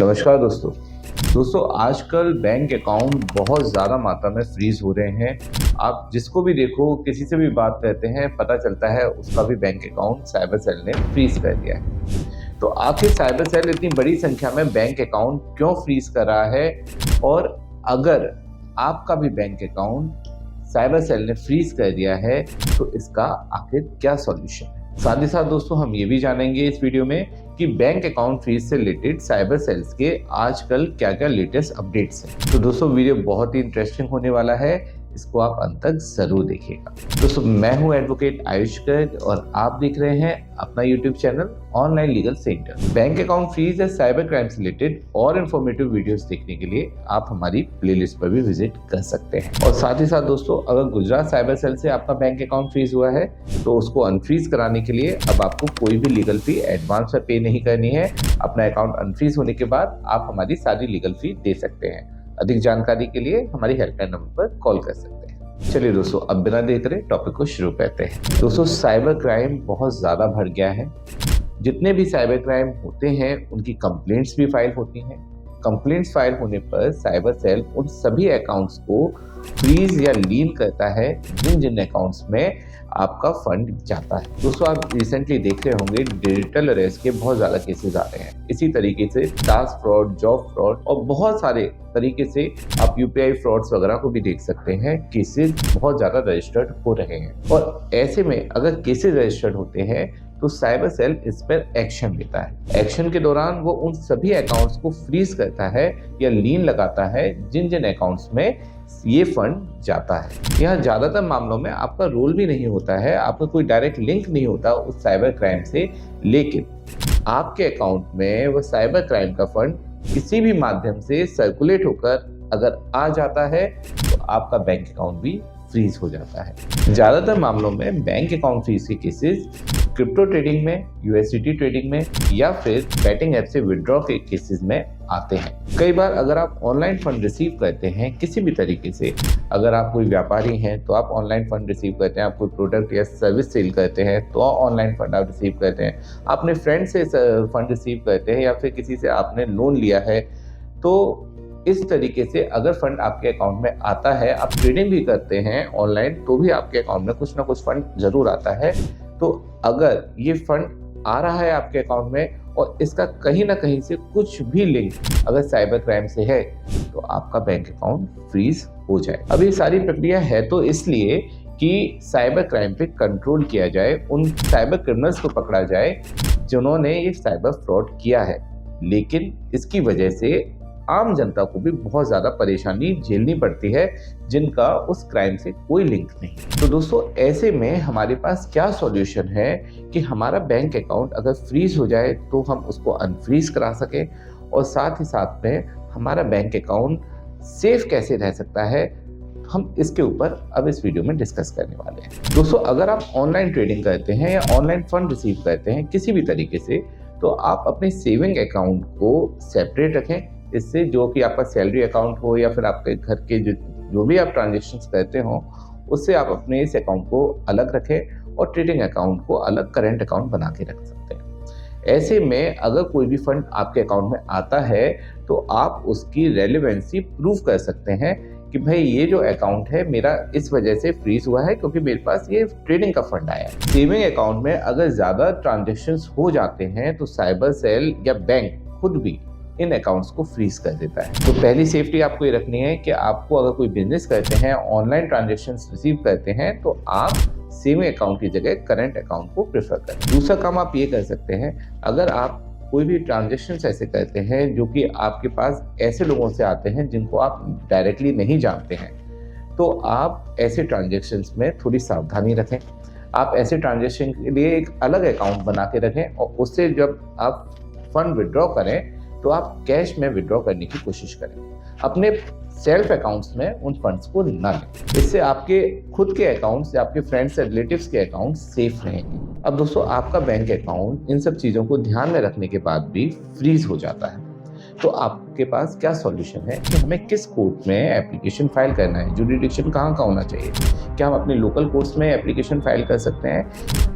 नमस्कार दोस्तों आजकल बैंक अकाउंट बहुत ज़्यादा मात्रा में फ्रीज हो रहे हैं। आप जिसको भी देखो, किसी से भी बात करते हैं, पता चलता है उसका भी बैंक अकाउंट साइबर सेल ने फ्रीज कर दिया है। तो आखिर साइबर सेल इतनी बड़ी संख्या में बैंक अकाउंट क्यों फ्रीज कर रहा है, और अगर आपका भी बैंक अकाउंट साइबर सेल ने फ्रीज कर दिया है तो इसका आखिर क्या सॉल्यूशन है। साथ ही साथ दोस्तों हम ये भी जानेंगे इस वीडियो में कि बैंक अकाउंट फ्रीज से रिलेटेड साइबर सेल्स के आजकल क्या क्या लेटेस्ट अपडेट्स हैं। तो दोस्तों वीडियो बहुत ही इंटरेस्टिंग होने वाला है, इसको आप अंत तक जरूर देखिएगा। दोस्तों मैं हूं एडवोकेट आयुष गर्ग और आप देख रहे हैं अपना YouTube channel online legal centre. Bank account freeze या साइबर क्राइम से रिलेटेड और इन्फॉर्मेटिव वीडियोस देखने के लिए आप हमारी प्लेलिस्ट पर भी विजिट कर सकते हैं। और साथ ही साथ दोस्तों अगर गुजरात साइबर सेल से आपका बैंक अकाउंट फ्रीज हुआ है तो उसको अनफ्रीज कराने के लिए अब आपको कोई भी लीगल फी एडवांस में पे नहीं करनी है। अपना अकाउंट अनफ्रीज होने के बाद आप हमारी सारी लीगल फी दे सकते हैं। अधिक जानकारी के लिए हमारी हेल्पलाइन नंबर पर कॉल कर सकते हैं। चलिए दोस्तों अब बिना देर करे टॉपिक को शुरू करते हैं। दोस्तों साइबर क्राइम बहुत ज़्यादा बढ़ गया है। जितने भी साइबर क्राइम होते हैं उनकी कंप्लेंट्स भी फाइल होती हैं। कंप्लेंट्स फाइल होने पर साइबर सेल उन सभी अकाउंट्स को फ्रीज या लीन करता है जिन अकाउंट्स में आपका फंड जाता है। दोस्तों आप रिसेंटली देख रहे होंगे डिजिटल अरेस्ट के बहुत ज़्यादा केसेस आ रहे हैं। इसी तरीके से टास्क फ्रॉड, जॉब फ्रॉड और बहुत सारे तरीके से आप यूपीआई फ्रॉड्स वगैरह को भी देख सकते हैं। केसेस बहुत ज़्यादा रजिस्टर्ड हो रहे हैं और ऐसे में अगर केसेस रजिस्टर्ड होते हैं तो साइबर सेल इस पर एक्शन लेता है। एक्शन के दौरान वो उन सभी अकाउंट्स को फ्रीज करता है या लीन लगाता है जिन अकाउंट्स में ये फंड जाता है। यहाँ ज्यादातर मामलों में आपका रोल भी नहीं होता है, आपका कोई डायरेक्ट लिंक नहीं होता उस साइबर क्राइम से, लेकिन आपके अकाउंट में वो साइबर क्राइम का फंड किसी भी माध्यम से सर्कुलेट होकर अगर आ जाता है तो आपका बैंक अकाउंट भी फ्रीज हो जाता है। ज्यादातर मामलों में बैंक अकाउंट फ्रीज के केसेस क्रिप्टो ट्रेडिंग में, यूएसडीटी ट्रेडिंग में या फिर बैटिंग ऐप से विड्रॉ के केसेस में आते हैं। कई बार अगर आप ऑनलाइन फंड रिसीव करते हैं किसी भी तरीके से, अगर आप कोई व्यापारी हैं तो आप ऑनलाइन फंड रिसीव करते हैं, आप कोई प्रोडक्ट या सर्विस सेल करते हैं तो ऑनलाइन फंड आप रिसीव करते हैं, अपने फ्रेंड से फंड रिसीव करते हैं या फिर किसी से आपने लोन लिया है, तो इस तरीके से अगर फंड आपके अकाउंट में आता है, आप ट्रेडिंग भी करते हैं ऑनलाइन तो भी आपके अकाउंट में कुछ ना कुछ फंड जरूर आता है। तो अगर ये फंड आ रहा है आपके अकाउंट में और इसका कहीं ना कहीं से कुछ भी लिंक अगर साइबर क्राइम से है तो आपका बैंक अकाउंट फ्रीज हो जाए। अब ये सारी प्रक्रिया है तो इसलिए कि साइबर क्राइम पे कंट्रोल किया जाए, उन साइबर क्रिमिनल्स को पकड़ा जाए जिन्होंने ये साइबर फ्रॉड किया है, लेकिन इसकी वजह से आम जनता को भी बहुत ज़्यादा परेशानी झेलनी पड़ती है जिनका उस क्राइम से कोई लिंक नहीं। तो दोस्तों ऐसे में हमारे पास क्या सॉल्यूशन है कि हमारा बैंक अकाउंट अगर फ्रीज हो जाए तो हम उसको अनफ्रीज करा सकें और साथ ही साथ में हमारा बैंक अकाउंट सेफ कैसे रह सकता है, हम इसके ऊपर अब इस वीडियो में डिस्कस करने वाले हैं। दोस्तों अगर आप ऑनलाइन ट्रेडिंग करते हैं या ऑनलाइन फंड रिसीव करते हैं किसी भी तरीके से, तो आप अपने सेविंग अकाउंट को सेपरेट रखें। इससे जो कि आपका सैलरी अकाउंट हो या फिर आपके घर के जो भी आप ट्रांजेक्शन्स करते हो उससे आप अपने इस अकाउंट को अलग रखें और ट्रेडिंग अकाउंट को अलग करेंट अकाउंट बना के रख सकते हैं। ऐसे में अगर कोई भी फंड आपके अकाउंट में आता है तो आप उसकी रेलेवेंसी प्रूव कर सकते हैं कि भाई ये जो अकाउंट है मेरा इस वजह से फ्रीज हुआ है क्योंकि मेरे पास ये ट्रेडिंग का फंड आया है। सेविंग अकाउंट में अगर ज़्यादा ट्रांजेक्शन्स हो जाते हैं तो साइबर सेल या बैंक खुद भी इन अकाउंट्स को फ्रीज कर देता है। तो पहली सेफ्टी आपको ये रखनी है कि आपको अगर कोई बिजनेस करते हैं, ऑनलाइन ट्रांजैक्शंस रिसीव करते हैं तो आप सेविंग अकाउंट की जगह करंट अकाउंट को प्रेफर करें। दूसरा काम आप ये कर सकते हैं, अगर आप कोई भी ट्रांजैक्शंस ऐसे करते हैं जो कि आपके पास ऐसे लोगों से आते हैं जिनको आप डायरेक्टली नहीं जानते हैं, तो आप ऐसे ट्रांजैक्शंस में थोड़ी सावधानी रखें। आप ऐसे ट्रांजैक्शन के लिए एक अलग अकाउंट बना के रखें और उससे जब आप फंड विड्रॉ करें तो आप कैश में विड्रॉ करने की कोशिश करें। अपने सेल्फ अकाउंट्स में उन फंड्स को ना लें। इससे आपके खुद के अकाउंट्स या आपके फ्रेंड्स या रिलेटिव्स के अकाउंट सेफ रहेंगे। अब दोस्तों आपका बैंक अकाउंट इन सब चीज़ों को ध्यान में रखने के बाद भी फ्रीज हो जाता है, तो आपके पास क्या सॉल्यूशन है कि हमें किस कोर्ट में एप्लीकेशन फाइल करना है, जुरिडिक्शन कहाँ का होना चाहिए, क्या हम अपने लोकल कोर्ट्स में एप्लीकेशन फाइल कर सकते हैं